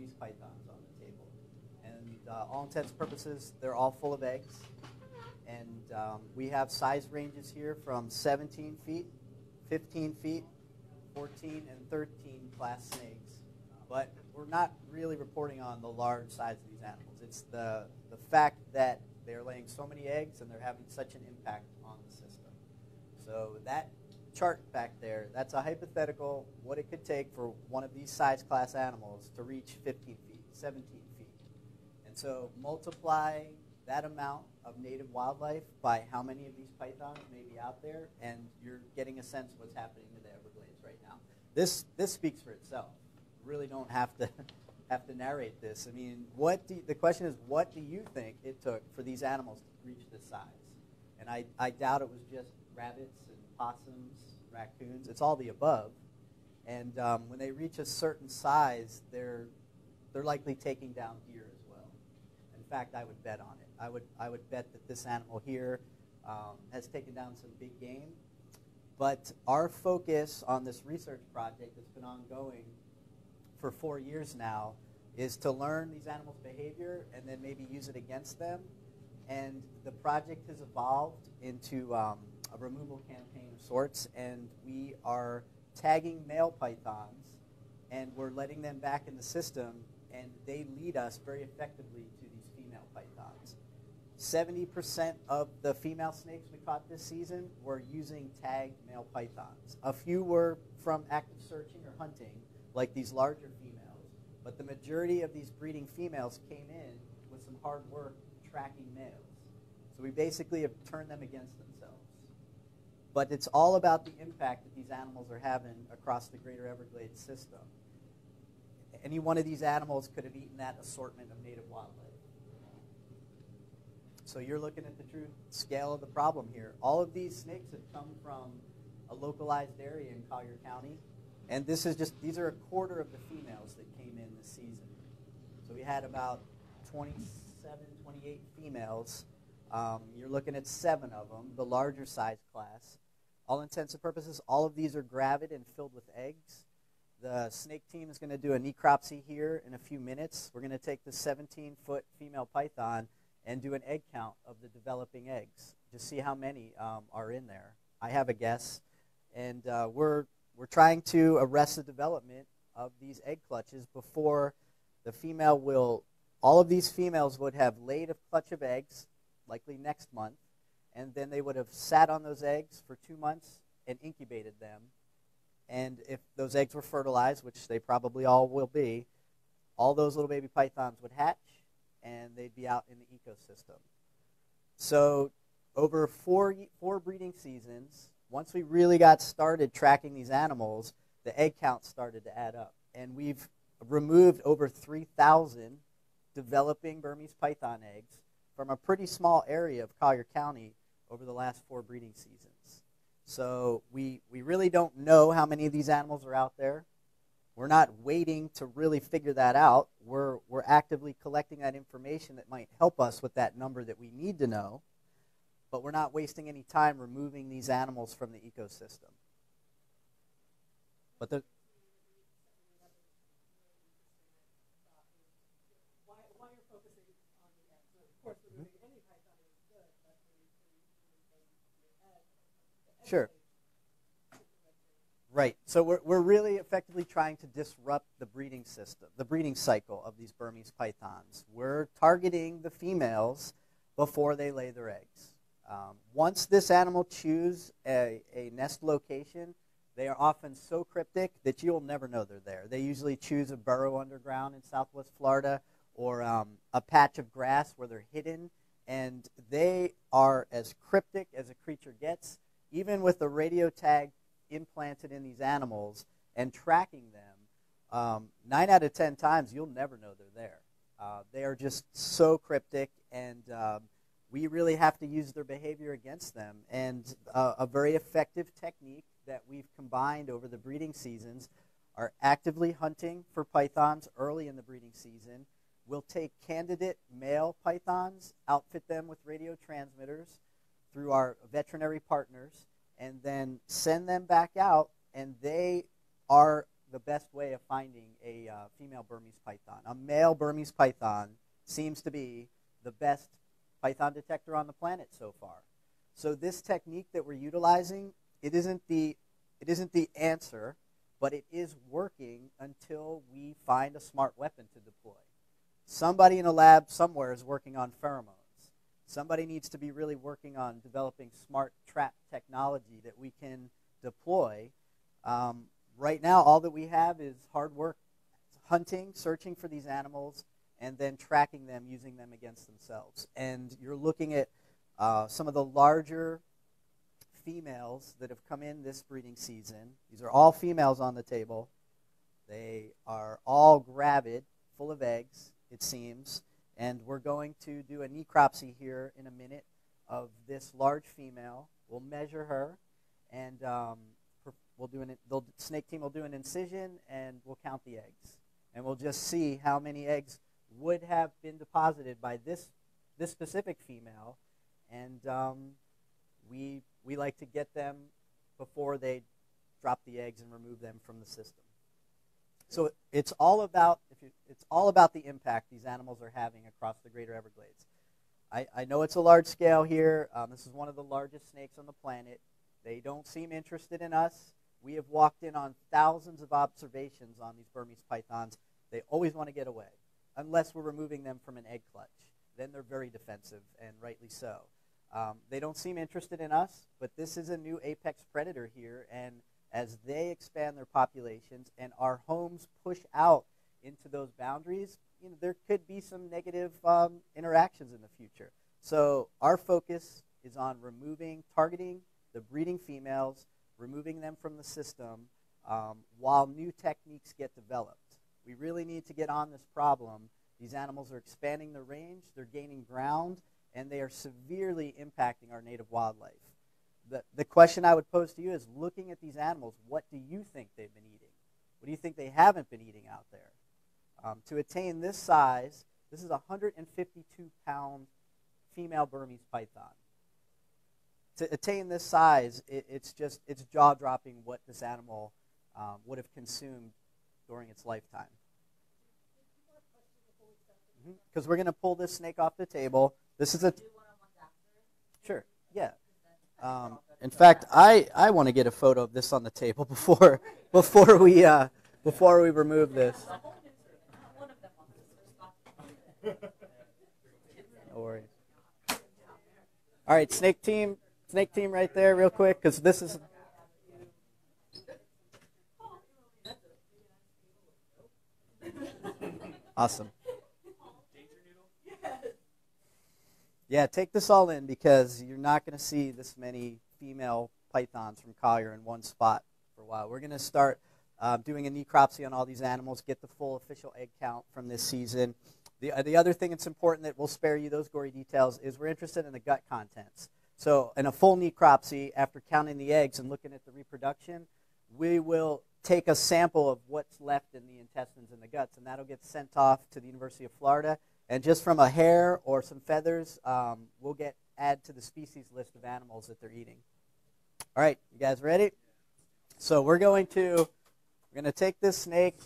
Burmese pythons on the table. And all intents and purposes, they're all full of eggs. And we have size ranges here from 17 feet, 15 feet, 14, and 13 class snakes. But we're not really reporting on the large size of these animals. It's the fact that they're laying so many eggs and they're having such an impact on the system. So that chart back there, that's a hypothetical what it could take for one of these size class animals to reach 15 feet, 17 feet. And so multiply that amount of native wildlife by how many of these pythons may be out there, and you're getting a sense of what's happening to the Everglades right now. This speaks for itself. You really don't have to narrate this. I mean, the question is, what do you think it took for these animals to reach this size? And I doubt it was just rabbits and possums, raccoons. It's all the above. And when they reach a certain size, they're likely taking down deer as well. In fact, I would bet on it. I would bet that this animal here has taken down some big game. But our focus on this research project that's been ongoing for 4 years now is to learn these animals' behavior and then maybe use it against them. And the project has evolved into a removal campaign of sorts, and we are tagging male pythons, and we're letting them back in the system, and they lead us very effectively to these female pythons. 70% of the female snakes we caught this season were using tagged male pythons. A few were from active searching or hunting, like these larger females, but the majority of these breeding females came in with some hard work tracking males. So we basically have turned them against themselves. But it's all about the impact that these animals are having across the greater Everglades system. Any one of these animals could have eaten that assortment of native wildlife. So you're looking at the true scale of the problem here. All of these snakes have come from a localized area in Collier County. And these are a quarter of the females that came in this season. So we had about 27, 28 females. You're looking at 7 of them, the larger size class. All intents and purposes, all of these are gravid and filled with eggs. The snake team is going to do a necropsy here in a few minutes. We're going to take the 17-foot female python and do an egg count of the developing eggs. Just see how many are in there. I have a guess. And we're trying to arrest the development of these egg clutches before the female will, all of these females would have laid a clutch of eggs, likely next month, and then they would have sat on those eggs for 2 months and incubated them. And if those eggs were fertilized, which they probably all will be, all those little baby pythons would hatch, and they'd be out in the ecosystem. So over four breeding seasons, once we really got started tracking these animals, the egg count started to add up. And we've removed over 3,000 developing Burmese python eggs from a pretty small area of Collier County over the last 4 breeding seasons. So we really don't know how many of these animals are out there. We're not waiting to really figure that out. We're actively collecting that information that might help us with that number that we need to know, but we're not wasting any time removing these animals from the ecosystem. But the Sure. Right. So we're really effectively trying to disrupt the breeding system, the breeding cycle of these Burmese pythons. We're targeting the females before they lay their eggs. Once this animal chooses a nest location, they are often so cryptic that you'll never know they're there. They usually choose a burrow underground in Southwest Florida or a patch of grass where they're hidden, and they are as cryptic as a creature gets. Even with the radio tag implanted in these animals and tracking them, 9 out of 10 times you'll never know they're there. They are just so cryptic, and we really have to use their behavior against them. And a very effective technique that we've combined over the breeding seasons are actively hunting for pythons early in the breeding season. We'll take candidate male pythons, outfit them with radio transmitters through our veterinary partners, and then send them back out, and they are the best way of finding a female Burmese python. A male Burmese python seems to be the best python detector on the planet so far. So this technique that we're utilizing, it isn't the answer, but it is working until we find a smart weapon to deploy. Somebody in a lab somewhere is working on pheromones. Somebody needs to be really working on developing smart trap technology that we can deploy. Right now, all that we have is hard work, hunting, searching for these animals, and then tracking them, using them against themselves. And you're looking at some of the larger females that have come in this breeding season. These are all females on the table. They are all gravid, full of eggs, it seems. And we're going to do a necropsy here in a minute of this large female. We'll measure her, and the snake team will do an incision, and we'll count the eggs. And we'll just see how many eggs would have been deposited by this specific female. And we like to get them before they drop the eggs and remove them from the system. So it's all about the impact these animals are having across the greater Everglades. I know it's a large scale here. This is one of the largest snakes on the planet. They don't seem interested in us. We have walked in on thousands of observations on these Burmese pythons. They always want to get away, unless we're removing them from an egg clutch. Then they're very defensive, and rightly so. They don't seem interested in us, but this is a new apex predator here, and as they expand their populations and our homes push out into those boundaries, there could be some negative interactions in the future. So our focus is on targeting the breeding females, removing them from the system while new techniques get developed. We really need to get on this problem. These animals are expanding their range, they're gaining ground, and they are severely impacting our native wildlife. The question I would pose to you is, looking at these animals, what do you think they've been eating? What do you think they haven't been eating out there? To attain this size, this is a 152-pound female Burmese python. To attain this size, it's jaw-dropping what this animal would have consumed during its lifetime. Because we're going to pull this snake off the table. This is a... Sure, yeah. In fact, I want to get a photo of this on the table before we remove this. No worries. All right, snake team right there, real quick, because this is. Awesome. Yeah, take this all in, because you're not going to see this many female pythons from Collier in one spot for a while. We're going to start doing a necropsy on all these animals, get the full official egg count from this season. The other thing that's important that will spare you those gory details is we're interested in the gut contents. So in a full necropsy, after counting the eggs and looking at the reproduction, we will take a sample of what's left in the intestines and the guts, and that'll get sent off to the University of Florida. And just from a hair or some feathers, we'll add to the species list of animals that they're eating. All right, you guys ready? So we're going to take this snake.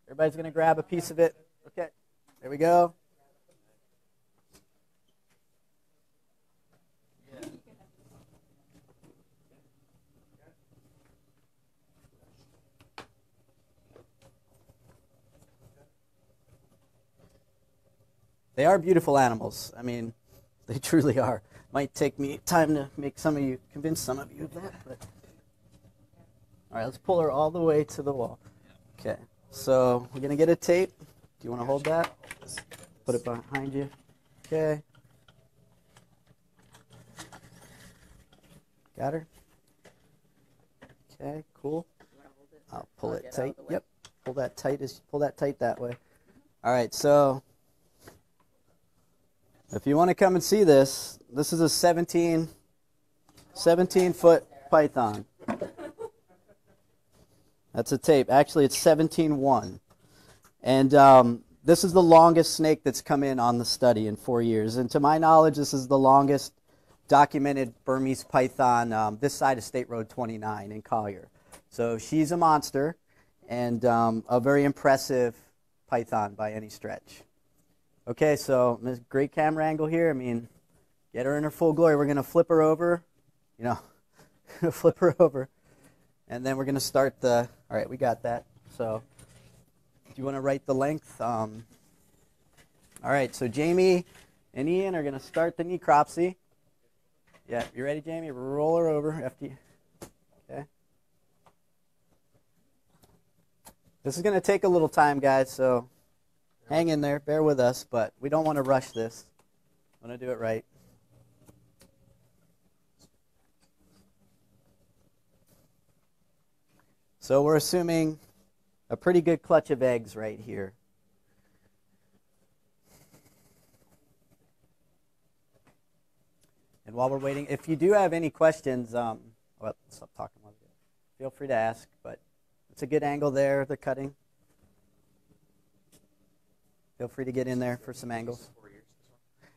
Everybody's going to grab a piece of it. Okay, there we go. They are beautiful animals. I mean, they truly are. Might take me time to convince some of you of that. But. All right, let's pull her all the way to the wall. Okay, so we're going to get a tape. Do you want to hold that? Put it behind you. Okay. Got her? Okay, cool. I'll pull it tight. Yep, pull that tight that way. All right, so... if you want to come and see this, this is a 17-foot python. That's a tape. Actually, it's 17.1. And this is the longest snake that's come in on the study in 4 years. And to my knowledge, this is the longest documented Burmese python this side of State Road 29 in Collier. So she's a monster. and a very impressive python by any stretch. Okay, so this great camera angle here. I mean, get her in her full glory. We're going to flip her over, you know, flip her over, and then we're going to start the, all right, we got that. So do you want to write the length? All right, so Jamie and Ian are going to start the necropsy. Yeah, you ready, Jamie? Roll her over after you. Okay. This is going to take a little time, guys, so hang in there. Bear with us, but we don't want to rush this. I want to do it right. So we're assuming a pretty good clutch of eggs right here. And while we're waiting, if you do have any questions, well, stop talking. Feel free to ask, but it's a good angle there, the cutting. Feel free to get in there for some angles.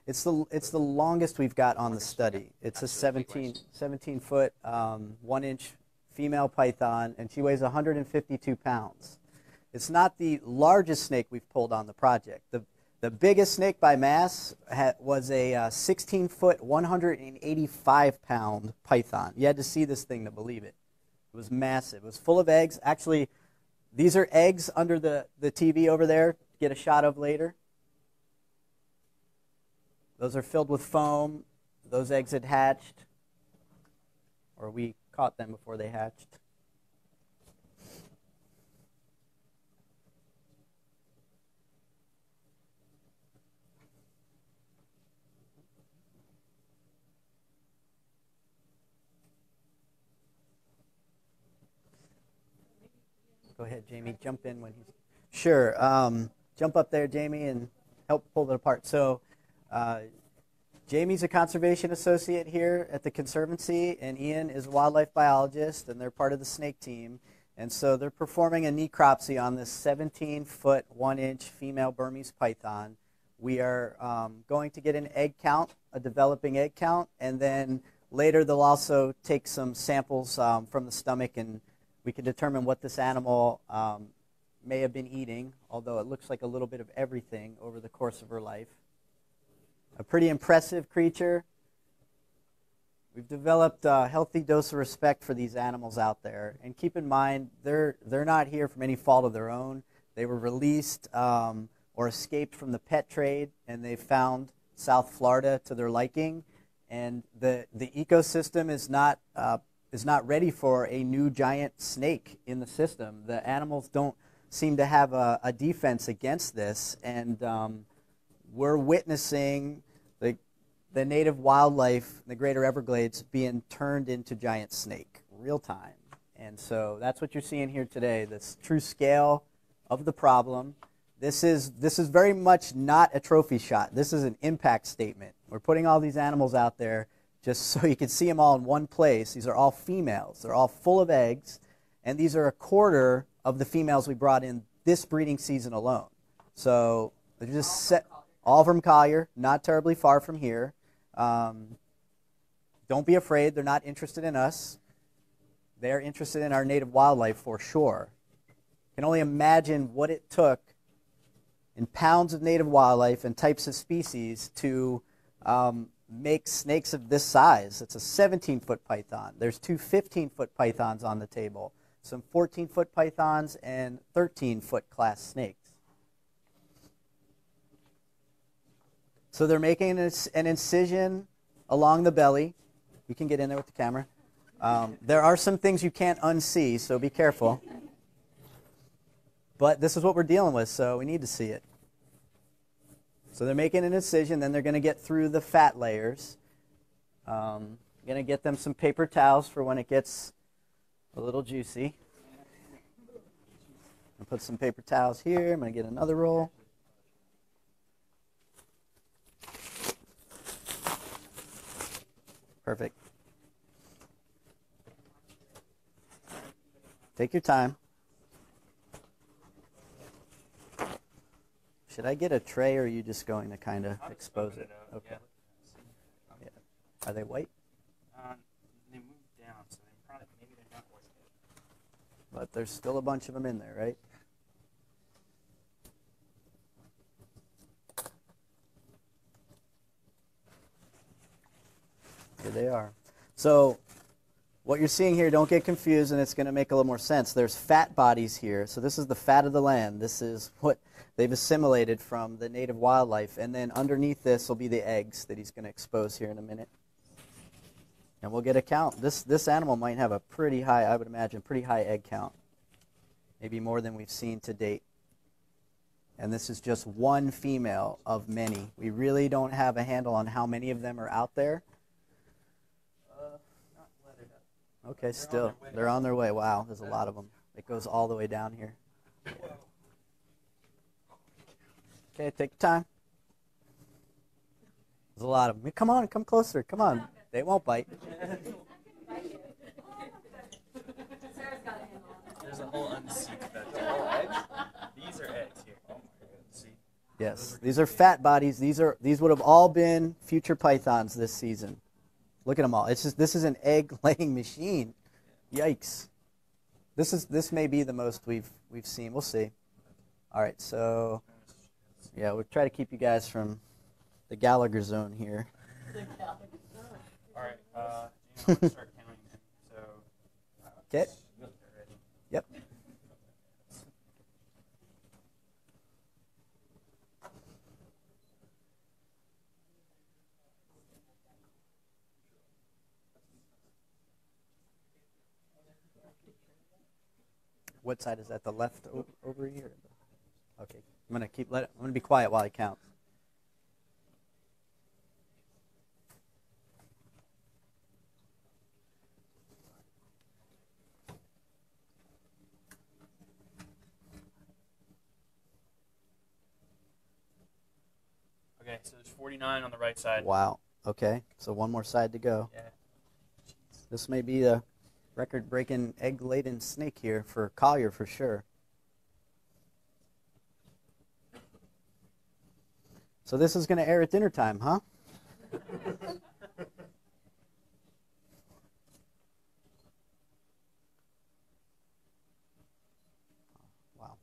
It's the longest we've got on the study. It's a 17-foot, 1-inch female python, and she weighs 152 pounds. It's not the largest snake we've pulled on the project. The biggest snake by mass was a 16-foot, 185-pound python. You had to see this thing to believe it. It was massive. It was full of eggs. Actually, these are eggs under the TV over there. Get a shot of later. Those are filled with foam. Those eggs had hatched, or we caught them before they hatched. Go ahead, Jamie. Jump in when he's... Sure. Jump up there, Jamie, and help pull it apart. So Jamie's a conservation associate here at the Conservancy, and Ian is a wildlife biologist, and they're part of the snake team. And so they're performing a necropsy on this 17-foot, 1-inch female Burmese python. We are going to get an egg count, a developing egg count, and then later they'll also take some samples from the stomach, and we can determine what this animal may have been eating, although it looks like a little bit of everything over the course of her life. A pretty impressive creature. We've developed a healthy dose of respect for these animals out there. And keep in mind, they're not here from any fault of their own. They were released or escaped from the pet trade, and they found South Florida to their liking. And the ecosystem is not ready for a new giant snake in the system. The animals don't seem to have a defense against this, and we're witnessing the native wildlife, the greater Everglades, being turned into giant snake, real time. And so that's what you're seeing here today, this true scale of the problem. This is very much not a trophy shot. This is an impact statement. We're putting all these animals out there just so you can see them all in one place. These are all females. They're all full of eggs, and these are a quarter of the females we brought in this breeding season alone. So they're just set, all from Collier, not terribly far from here. Don't be afraid. They're not interested in us. They're interested in our native wildlife for sure. Can only imagine what it took in pounds of native wildlife and types of species to make snakes of this size. It's a 17-foot python. There's two 15-foot pythons on the table, some 14-foot pythons and 13-foot class snakes. So they're making an incision along the belly. You can get in there with the camera. There are some things you can't unsee, so be careful. But this is what we're dealing with, so we need to see it. So they're making an incision, then they're going to get through the fat layers. I'm going to get them some paper towels for when it gets a little juicy. I'll put some paper towels here. I'm going to get another roll. Perfect. Take your time. Should I get a tray, or are you just going to kind of expose it? Okay. Yeah. Are they white? They moved down, so they probably, maybe they're not white But there's still a bunch of them in there, right? Here they are. So what you're seeing here, don't get confused, and it's going to make a little more sense. There's fat bodies here. So this is the fat of the land. This is what they've assimilated from the native wildlife. And then underneath this will be the eggs that he's going to expose here in a minute. And we'll get a count. This animal might have a pretty high, I would imagine, pretty high egg count. Maybe more than we've seen to date. And this is just one female of many. We really don't have a handle on how many of them are out there. Okay, still. They're on their way. Wow, there's a lot of them. It goes all the way down here. Yeah. Okay, take your time. There's a lot of them. Come on, come closer. Come on. They won't bite. There's a whole unseat eggs. These are eggs here. Oh my God. See? Yes, these are fat bodies. These would have all been future pythons this season. Look at them all. It's just this is an egg-laying machine. Yikes! This may be the most we've seen. We'll see. All right, so yeah, we'll try to keep you guys from the Gallagher zone here. All right, you know, start counting them. So. Okay. Yep. What side is that? The left over here? Okay. I'm gonna be quiet while I count. Okay, so there's 49 on the right side. Wow. Okay. So one more side to go. Yeah. This may be a record-breaking egg-laden snake here for Collier for sure. So this is going to air at dinner time, huh? Wow.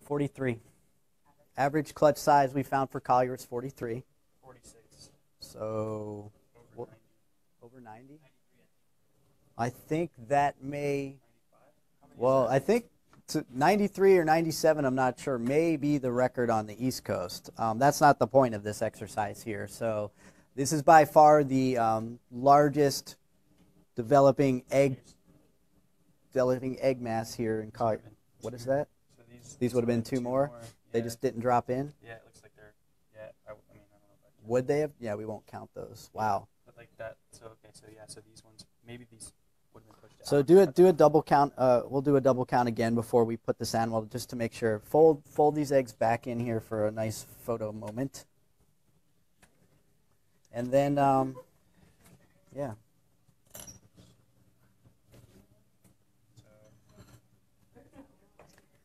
$43. Average clutch size we found for Collier is 43. 46. So Over 90. over 90? I think that may, 95? well, I think 93 or 97, I'm not sure, may be the record on the East Coast. That's not the point of this exercise here. So this is by far the largest developing egg mass here in Collier. What is that? So These would have been two more? Yeah. They just didn't drop in? Yeah, it looks like they're, yeah, I don't know if I can. Would they have? Yeah, we won't count those. Wow. But like that, so okay, so yeah, so these ones, maybe these would have been pushed out. So do a double count. We'll do a double count again before we put this animal, just to make sure. Fold these eggs back in here for a nice photo moment. And then, yeah.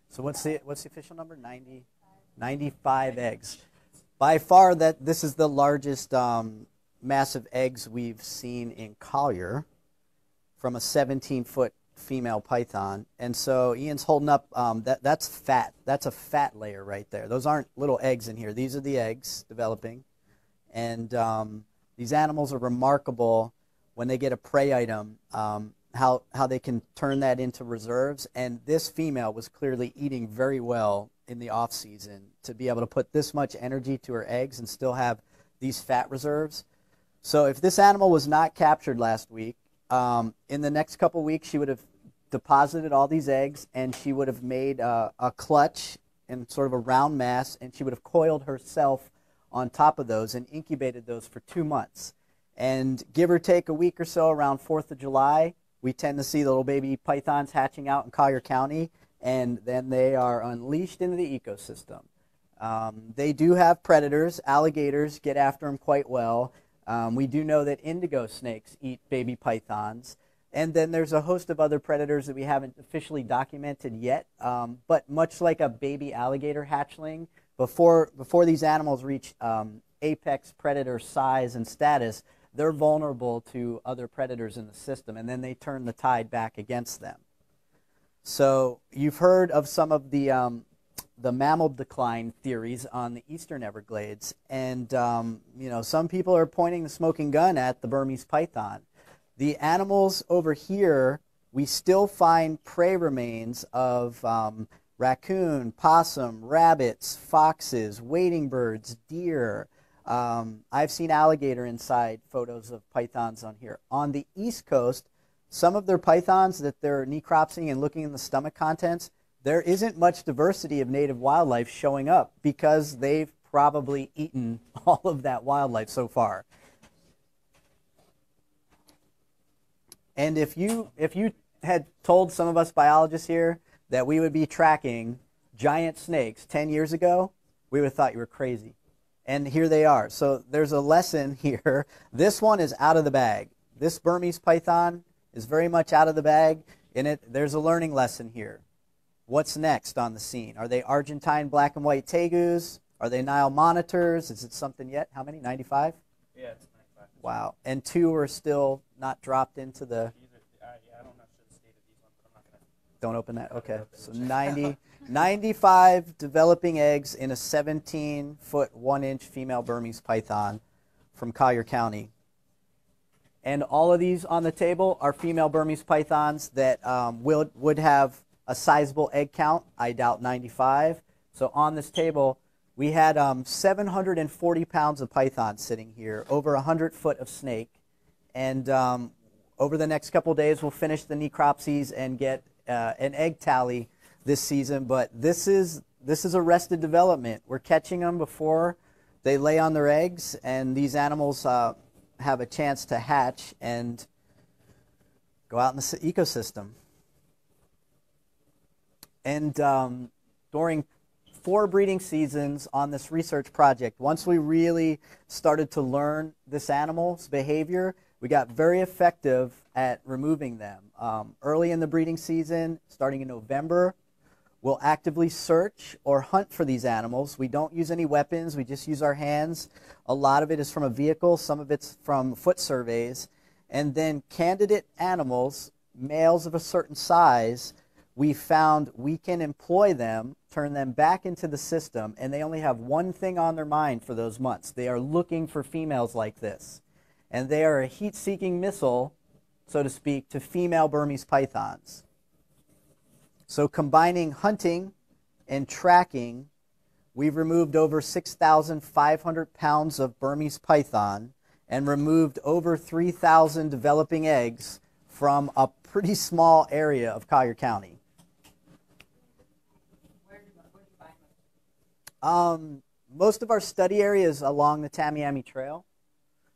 So what's the official number? 95 eggs. By far, this is the largest massive eggs we've seen in Collier from a 17-foot female python. And so Ian's holding up, that's fat. That's a fat layer right there. Those aren't little eggs in here. These are the eggs developing. And these animals are remarkable when they get a prey item, how they can turn that into reserves. And this female was clearly eating very well in the off season to be able to put this much energy to her eggs and still have these fat reserves. So if this animal was not captured last week, in the next couple weeks she would have deposited all these eggs, and she would have made a clutch in sort of a round mass, and she would have coiled herself on top of those and incubated those for 2 months. And give or take a week or so, around 4th of July, we tend to see the little baby pythons hatching out in Collier County, and then they are unleashed into the ecosystem. They do have predators. Alligators get after them quite well. We do know that indigo snakes eat baby pythons. And then there's a host of other predators that we haven't officially documented yet. But much like a baby alligator hatchling, before these animals reach apex predator size and status, they're vulnerable to other predators in the system, and then they turn the tide back against them. So you've heard of some of the mammal decline theories on the eastern Everglades, and you know, some people are pointing the smoking gun at the Burmese python. The animals over here, we still find prey remains of raccoon, possum, rabbits, foxes, wading birds, deer. I've seen alligator inside photos of pythons on here. On the East Coast, some of their pythons that they're necropsying and looking in the stomach contents, there isn't much diversity of native wildlife showing up because they've probably eaten all of that wildlife so far. And if you had told some of us biologists here that we would be tracking giant snakes 10 years ago, we would have thought you were crazy. And here they are. So there's a lesson here. This one is out of the bag. This Burmese python is very much out of the bag. In it, there's a learning lesson here. What's next on the scene? Are they Argentine black and white tegus? Are they Nile monitors? Is it something yet? How many? 95? Yeah, it's 95. Wow. And 2 are still not dropped into the... Yeah, I don't know if I should state these ones, but I'm not going to... Don't open that? Okay. So 95 developing eggs in a 17-foot, 1-inch female Burmese python from Collier County. And all of these on the table are female Burmese pythons that would have a sizable egg count. I doubt 95. So on this table, we had 740 pounds of python sitting here, over 100 foot of snake. And over the next couple days, we'll finish the necropsies and get an egg tally this season. But this is arrested development. We're catching them before they lay on their eggs, and these animals have a chance to hatch and go out in the ecosystem. And during 4 breeding seasons on this research project, once we really started to learn this animal's behavior, we got very effective at removing them. Early in the breeding season, starting in November, we'll actively search or hunt for these animals. We don't use any weapons. We just use our hands. A lot of it is from a vehicle. Some of it's from foot surveys. And then candidate animals, males of a certain size, we found we can employ them, turn them back into the system, and they only have one thing on their mind for those months. They are looking for females like this. And they are a heat-seeking missile, so to speak, to female Burmese pythons. So combining hunting and tracking, we've removed over 6,500 pounds of Burmese python and removed over 3,000 developing eggs from a pretty small area of Collier County. Most of our study area is along the Tamiami Trail,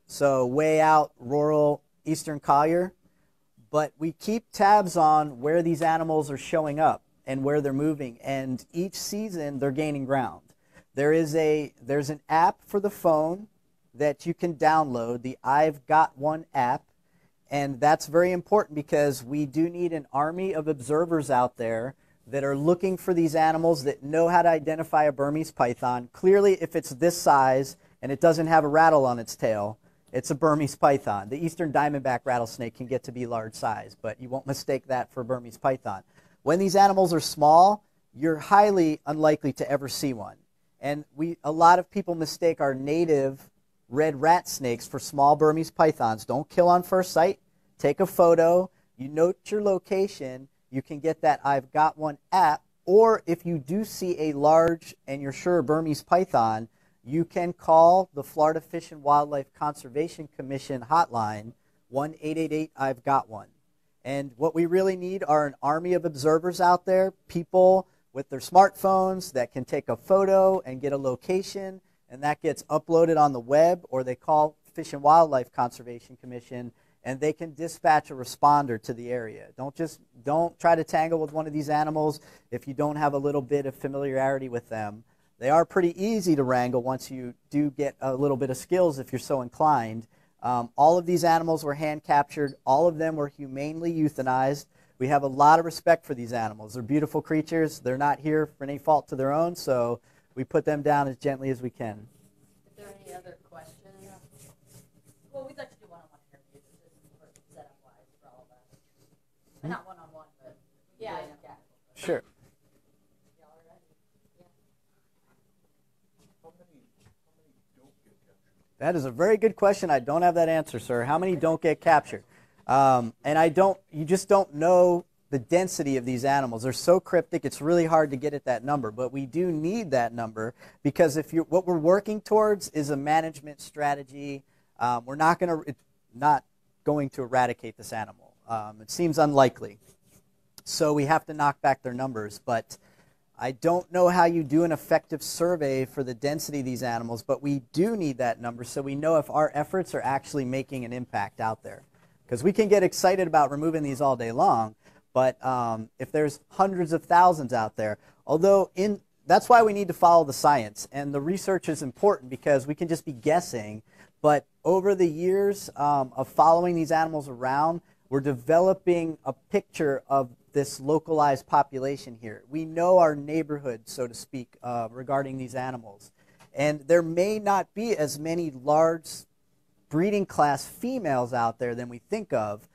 so way out rural eastern Collier. But we keep tabs on where these animals are showing up and where they're moving, and each season they're gaining ground. There's an app for the phone that you can download, the I've Got One app, and that's very important because we do need an army of observers out there that are looking for these animals, that know how to identify a Burmese python. Clearly, if it's this size and it doesn't have a rattle on its tail, it's a Burmese python. The eastern diamondback rattlesnake can get to be large size, but you won't mistake that for a Burmese python. When these animals are small, you're highly unlikely to ever see one. And a lot of people mistake our native red rat snakes for small Burmese pythons. Don't kill on first sight. Take a photo. You note your location. You can get that I've Got One app, or if you do see a large and you're sure a Burmese python, you can call the Florida Fish and Wildlife Conservation Commission hotline, 1-888-I've-GOT-ONE. And what we really need are an army of observers out there, people with their smartphones that can take a photo and get a location, and that gets uploaded on the web, or they call Fish and Wildlife Conservation Commission, and they can dispatch a responder to the area. Don't try to tangle with one of these animals if you don't have a little bit of familiarity with them. They are pretty easy to wrangle once you do get a little bit of skills if you're so inclined. All of these animals were hand captured. All of them were humanely euthanized. We have a lot of respect for these animals. They're beautiful creatures. They're not here for any fault to their own, so we put them down as gently as we can. Is there any other questions? Well, we'd like to do one Not one-on-one, but yeah. Sure. That is a very good question. I don't have that answer, sir. How many don't get captured? You just don't know the density of these animals. They're so cryptic, it's really hard to get at that number. But we do need that number because what we're working towards is a management strategy. We're not going to eradicate this animal. It seems unlikely. So we have to knock back their numbers. But I don't know how you do an effective survey for the density of these animals, but we do need that number so we know if our efforts are actually making an impact out there. Because we can get excited about removing these all day long, but if there's hundreds of thousands out there, that's why we need to follow the science. And the research is important because we can just be guessing, but over the years of following these animals around, we're developing a picture of this localized population here. We know our neighborhood, so to speak, regarding these animals. And there may not be as many large breeding class females out there than we think of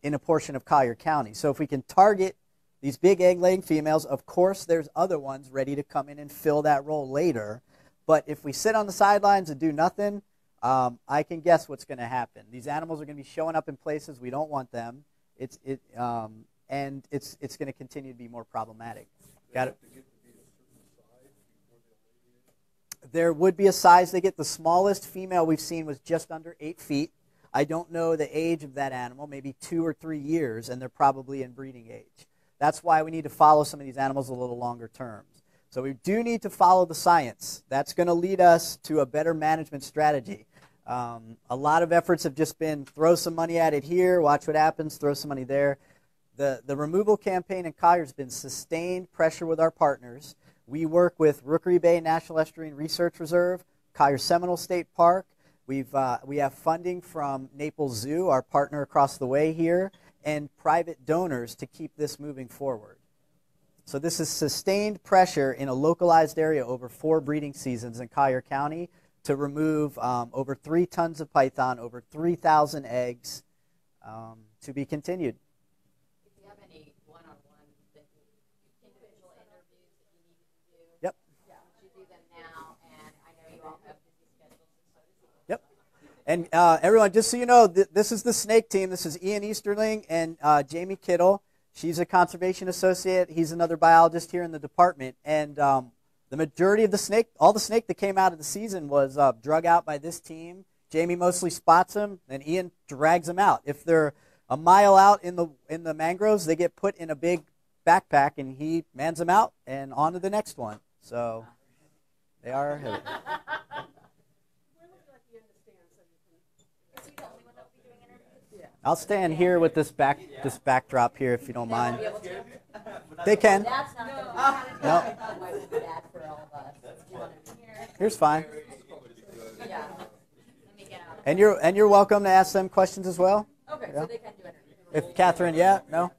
in a portion of Collier County. So if we can target these big egg-laying females, of course there's other ones ready to come in and fill that role later. But if we sit on the sidelines and do nothing, I can guess what's going to happen. These animals are going to be showing up in places we don't want them. And it's going to continue to be more problematic. Got it? There would be a size they get. The smallest female we've seen was just under 8 feet. I don't know the age of that animal, maybe 2 or 3 years, and they're probably in breeding age. That's why we need to follow some of these animals a little longer terms. So we do need to follow the science. That's going to lead us to a better management strategy. A lot of efforts have just been throw some money at it here, watch what happens, throw some money there. The removal campaign in Collier has been sustained pressure with our partners. We work with Rookery Bay National Estuarine Research Reserve, Collier Seminole State Park. We have funding from Naples Zoo, our partner across the way here, and private donors to keep this moving forward. So this is sustained pressure in a localized area over 4 breeding seasons in Collier County to remove over 3 tons of python, over 3,000 eggs, to be continued. And everyone, just so you know, this is the snake team. This is Ian Easterling and Jamie Kittle. She's a conservation associate. He's another biologist here in the department. And the majority of the snake, all the snake that came out of the season was drug out by this team. Jamie mostly spots them, and Ian drags them out. If they're a mile out in the mangroves, they get put in a big backpack, and he mans them out and on to the next one. So they are heavy. I'll stand here with this backdrop here if you don't mind. They can. No. Here's fine. And you're welcome to ask them questions as well. Okay, so they can do interviews. If Catherine, no?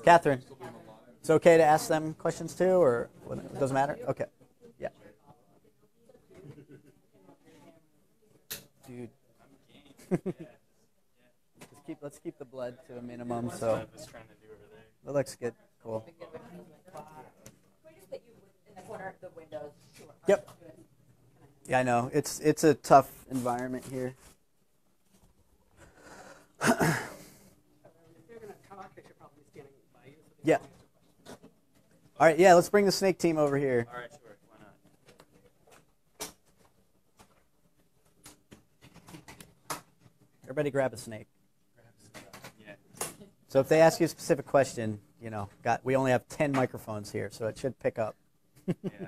Catherine, it's okay to ask them questions too, or it doesn't matter? Okay. Yeah. Dude. Let's keep the blood to a minimum. So it looks good. Cool. Yep. Yeah, I know. It's a tough environment here. If they're going to talk, they should probably be standing by you. Yeah. All right. Yeah. Let's bring the snake team over here. All right. Sure. Why not? Everybody, grab a snake. So if they ask you a specific question, we only have 10 microphones here, so it should pick up. Yeah.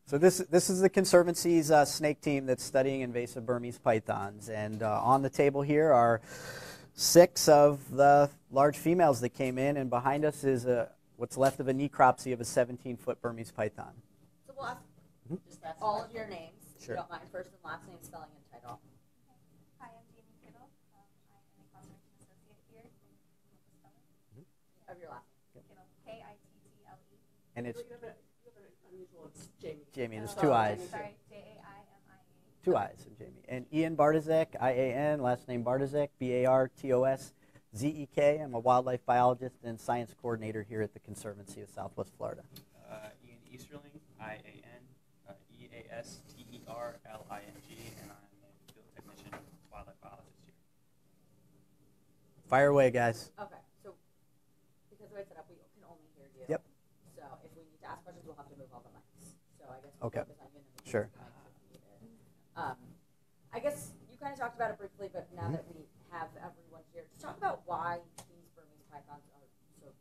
So this is the Conservancy's snake team that's studying invasive Burmese pythons. And on the table here are 6 of the large females that came in, and behind us is what's left of a necropsy of a 17-foot Burmese python. So we'll ask just all of your names. Sure. If you don't mind, first and last name, spelling, and title. Hi, I'm Jamie Kittle. I am a conservation associate here. Of your last name. Kittle, Kittle. And it's You have an unusual, it's Jamie. Jamie. There's 2 I's. Sorry, Jaimia. 2 I's in Jamie. And Ian Bartozsek, IAN, last name Bartozsek, Bartos. Zek. I'm a wildlife biologist and science coordinator here at the Conservancy of Southwest Florida. Ian Easterling, I-A-N, E-A-S-T-E-R-L-I-N-G, and I'm a field technician, wildlife biologist here. Fire away, guys. Okay, so because the way it's set up, we can only hear you. Yep. So if we need to ask questions, we'll have to move all the mics. So I guess we'll Okay. focus on you and then we Sure. can use the mics if needed. I guess you kind of talked about it briefly, but now that we have everyone here, just talk about why these Burmese pythons are so,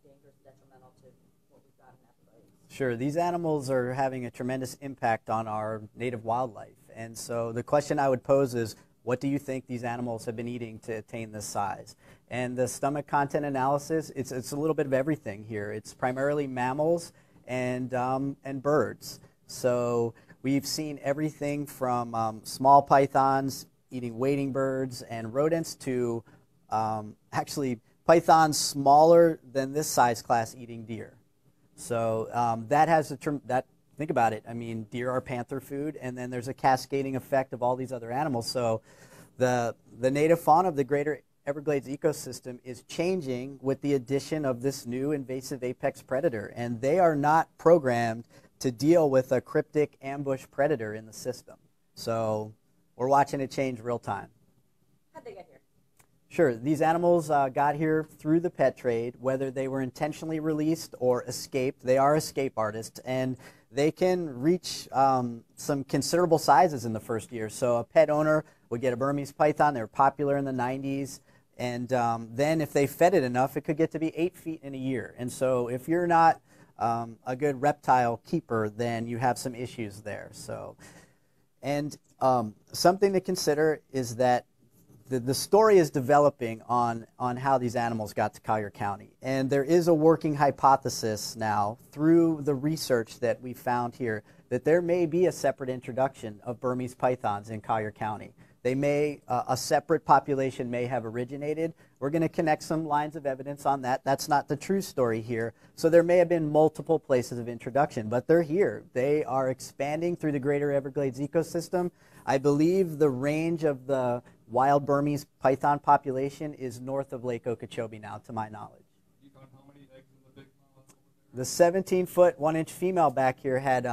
dangerous and detrimental to what we've got in Everglades. Sure. These animals are having a tremendous impact on our native wildlife. And so the question I would pose is, what do you think these animals have been eating to attain this size? And the stomach content analysis, it's a little bit of everything here. It's primarily mammals and birds. So we've seen everything from small pythons eating wading birds and rodents to actually pythons smaller than this size class eating deer. So that has think about it. I mean, deer are panther food, and then there's a cascading effect of all these other animals. So the native fauna of the greater Everglades ecosystem is changing with the addition of this new invasive apex predator, and they are not programmed to deal with a cryptic ambush predator in the system. So we're watching it change real time. How'd they get here? Sure. These animals got here through the pet trade, whether they were intentionally released or escaped. They are escape artists, and they can reach some considerable sizes in the first year. So a pet owner would get a Burmese python. They were popular in the 90s. And then if they fed it enough, it could get to be 8 feet in a year. And so if you're not a good reptile keeper, then you have some issues there. So, and something to consider is that the story is developing on how these animals got to Collier County. And there is a working hypothesis now through the research that we found here that there may be a separate introduction of Burmese pythons in Collier County. They may, a separate population may have originated. We're going to connect some lines of evidence on that. That's not the true story here. So there may have been multiple places of introduction, but they're here. They are expanding through the greater Everglades ecosystem. I believe the range of the wild Burmese python population is north of Lake Okeechobee now, to my knowledge. You count how many eggs in the big mouth over there? The 17-foot, 1-inch female back here had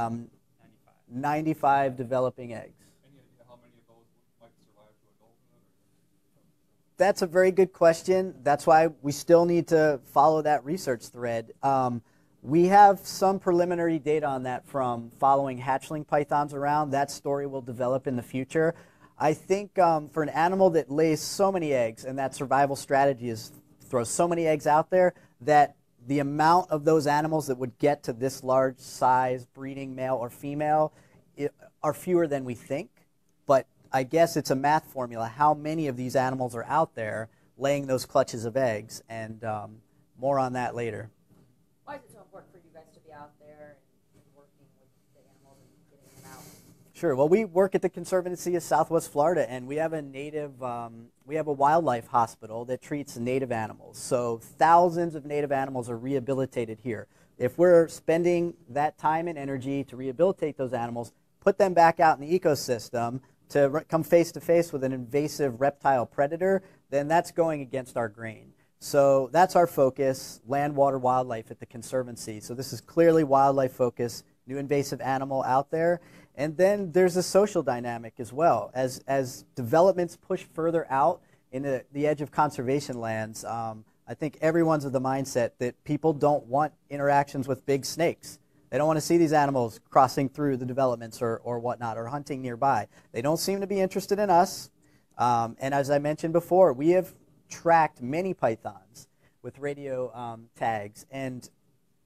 95 developing eggs. Any idea how many of those might survive to adulthood? That's a very good question. That's why we still need to follow that research thread. We have some preliminary data on that from following hatchling pythons around. That story will develop in the future. I think for an animal that lays so many eggs, and that survival strategy is throw so many eggs out there, that the amount of those animals that would get to this large size breeding male or female are fewer than we think. But I guess it's a math formula. How many of these animals are out there laying those clutches of eggs? And more on that later. Why is it so important for you guys to be out there and working with the animals and getting them out? Sure. Well, we work at the Conservancy of Southwest Florida, and we have a wildlife hospital that treats native animals. So thousands of native animals are rehabilitated here. If we're spending that time and energy to rehabilitate those animals, put them back out in the ecosystem to come face to face with an invasive reptile predator, then that's going against our grain. So that's our focus, land, water, wildlife at the Conservancy. So this is clearly wildlife focus, new invasive animal out there. And then there's a social dynamic as well. As developments push further out into the edge of conservation lands, I think everyone's of the mindset that people don't want interactions with big snakes. They don't want to see these animals crossing through the developments or whatnot, or hunting nearby. They don't seem to be interested in us. And as I mentioned before, we have tracked many pythons with radio tags, and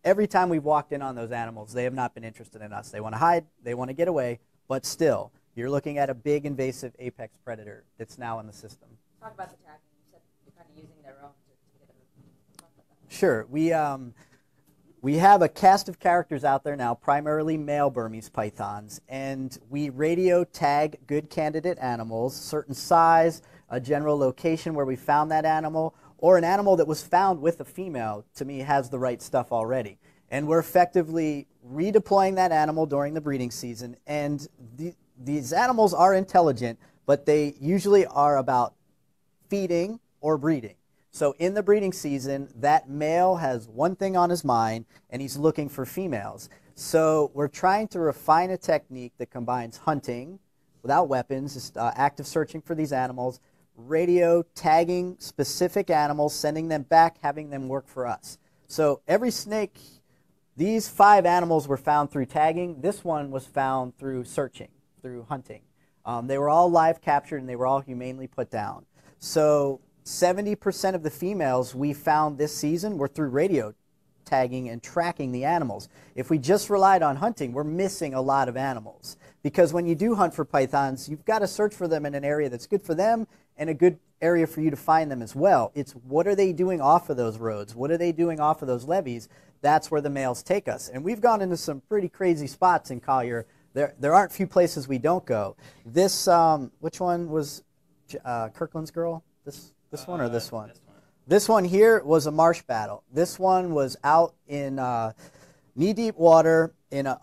every time we've walked in on those animals, they have not been interested in us. They want to hide, they want to get away, but still, you're looking at a big invasive apex predator that's now in the system. Talk about the tagging. You said you're kind of using their own to get them. Talk about that. Sure. We have a cast of characters out there now, primarily male Burmese pythons, and we radio tag good candidate animals, certain size, a general location where we found that animal, or an animal that was found with a female, to me, has the right stuff already. And we're effectively redeploying that animal during the breeding season, and these animals are intelligent, but they usually are about feeding or breeding. So in the breeding season, that male has one thing on his mind, and he's looking for females. So we're trying to refine a technique that combines hunting without weapons, just active searching for these animals, radio tagging specific animals, sending them back, having them work for us. So every snake, these 5 animals were found through tagging. This one was found through searching, through hunting. They were all live captured, and they were all humanely put down. So 70% of the females we found this season were through radio tagging and tracking the animals. If we just relied on hunting, we're missing a lot of animals. Because when you do hunt for pythons, you've got to search for them in an area that's good for them and a good area for you to find them as well. It's what are they doing off of those roads? What are they doing off of those levees? That's where the males take us. And we've gone into some pretty crazy spots in Collier. There aren't few places we don't go. This, which one was Kirkland's girl? This one or this one? This one here was a marsh battle. This one was out in knee-deep water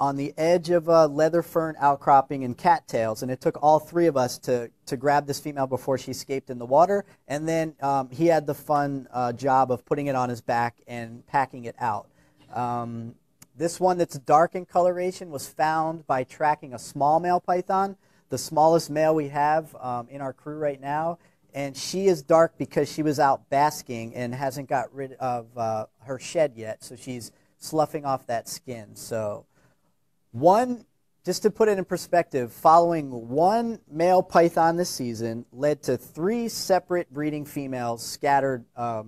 on the edge of a leather fern outcropping and cattails, and it took all 3 of us to grab this female before she escaped in the water, and then he had the fun job of putting it on his back and packing it out. This one that's dark in coloration was found by tracking a small male python, the smallest male we have in our crew right now. And she is dark because she was out basking and hasn't got rid of her shed yet, so she's sloughing off that skin. So just to put it in perspective, following 1 male python this season led to 3 separate breeding females scattered, a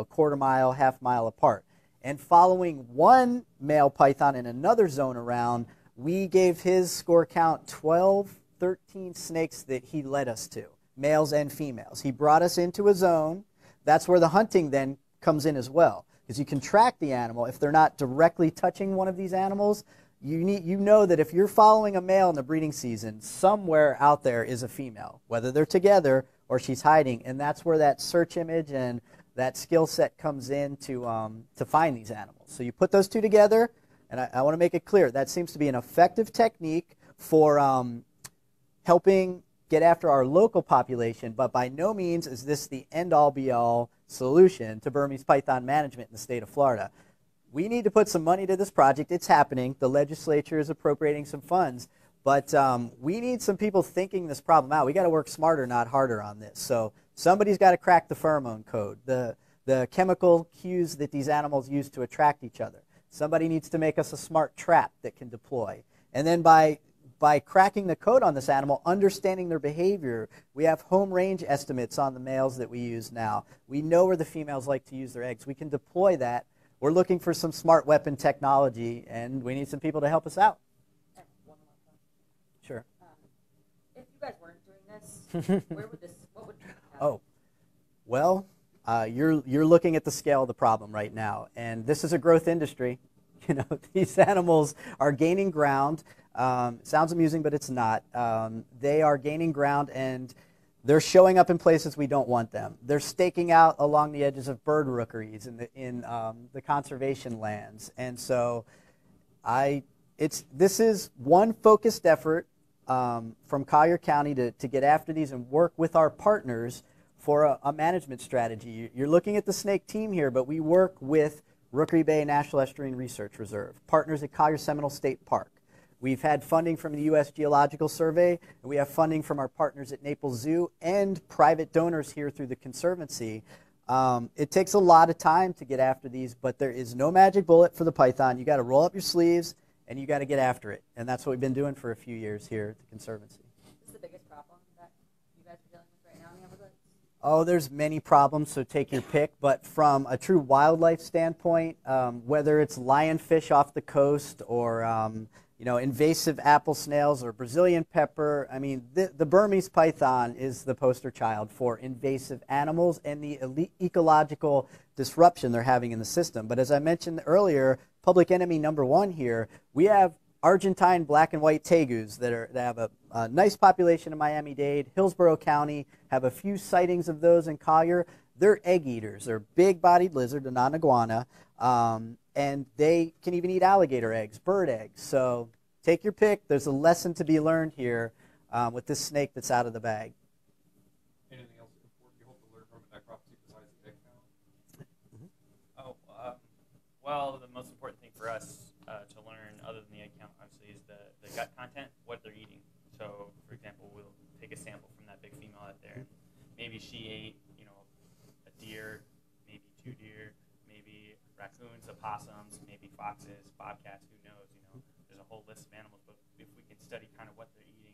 quarter mile, half mile apart. And following 1 male python in another zone around, we gave his score count 12, 13 snakes that he led us to. Males and females. He brought us into a zone. That's where the hunting then comes in as well, because you can track the animal. If they're not directly touching one of these animals, you know that if you're following a male in the breeding season, somewhere out there is a female, whether they're together or she's hiding, and that's where that search image and that skill set comes in to find these animals. So you put those 2 together, and I want to make it clear, that seems to be an effective technique for helping get after our local population, but by no means is this the end-all be-all solution to Burmese python management in the state of Florida. We need to put some money to this project. It's happening. The legislature is appropriating some funds, but we need some people thinking this problem out. We got to work smarter, not harder on this. So somebody's got to crack the pheromone code, the chemical cues that these animals use to attract each other. Somebody needs to make us a smart trap that can deploy. And then by cracking the code on this animal, understanding their behavior, we have home range estimates on the males that we use now. We know where the females like to use their eggs. We can deploy that. We're looking for some smart weapon technology, and we need some people to help us out. And one more question. Sure. If you guys weren't doing this, what would happen? Oh, well, you're looking at the scale of the problem right now, and this is a growth industry. These animals are gaining ground. Sounds amusing, but it's not. They are gaining ground, and they're showing up in places we don't want them. They're staking out along the edges of bird rookeries in the conservation lands. And so this is one focused effort from Collier County to get after these and work with our partners for a management strategy. You're looking at the snake team here, but we work with Rookery Bay National Estuarine Research Reserve, partners at Collier Seminole State Park. We've had funding from the U.S. Geological Survey, and we have funding from our partners at Naples Zoo and private donors here through the Conservancy. It takes a lot of time to get after these, but there is no magic bullet for the python. You got to roll up your sleeves, and you got to get after it. And that's what we've been doing for a few years here at the Conservancy. What's the biggest problem that you guys are dealing with right now in the Everglades? Oh, there's many problems, so take your pick. But from a true wildlife standpoint, whether it's lionfish off the coast or invasive apple snails or Brazilian pepper. I mean, the Burmese python is the poster child for invasive animals and the ecological disruption they're having in the system. But as I mentioned earlier, public enemy number 1 here, we have Argentine black and white tegus that have a nice population in Miami-Dade. Hillsborough County have a few sightings of those in Collier. They're egg eaters. They're big-bodied lizard, a non-iguana. And they can even eat alligator eggs, bird eggs. So take your pick. There's a lesson to be learned here with this snake that's out of the bag. Anything else important you hope to learn from a necropsy besides the egg opossums, maybe foxes, bobcats, who knows, there's a whole list of animals, but if we can study kind of what they're eating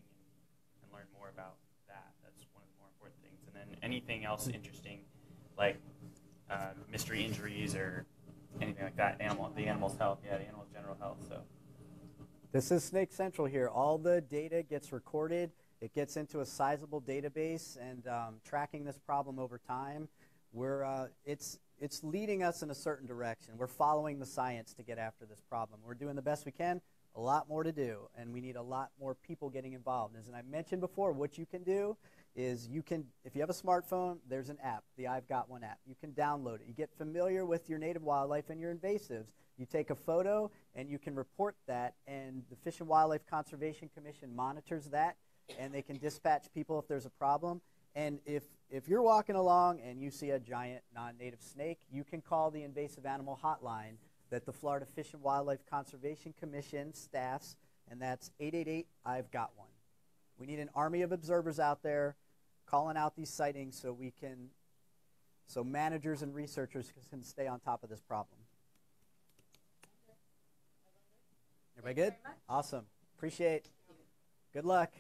and learn more about that, that's one of the more important things. And then anything else interesting, like mystery injuries or anything like that, the animal's health, the animal's general health. So this is Snake Central here. All the data gets recorded. It gets into a sizable database, and tracking this problem over time, it's leading us in a certain direction. We're following the science to get after this problem. We're doing the best we can. A lot more to do, and we need a lot more people getting involved. As I mentioned before, what you can do is if you have a smartphone, there's an app, the I've Got One app. You can download it. You get familiar with your native wildlife and your invasives. You take a photo, and you can report that, and the Fish and Wildlife Conservation Commission monitors that, and they can dispatch people if there's a problem. And if you're walking along and you see a giant non-native snake, you can call the invasive animal hotline that the Florida Fish and Wildlife Conservation Commission staffs, and that's 888 I've Got One. We need an army of observers out there calling out these sightings so managers and researchers can stay on top of this problem. Everybody good? Awesome. Appreciate it. Good luck.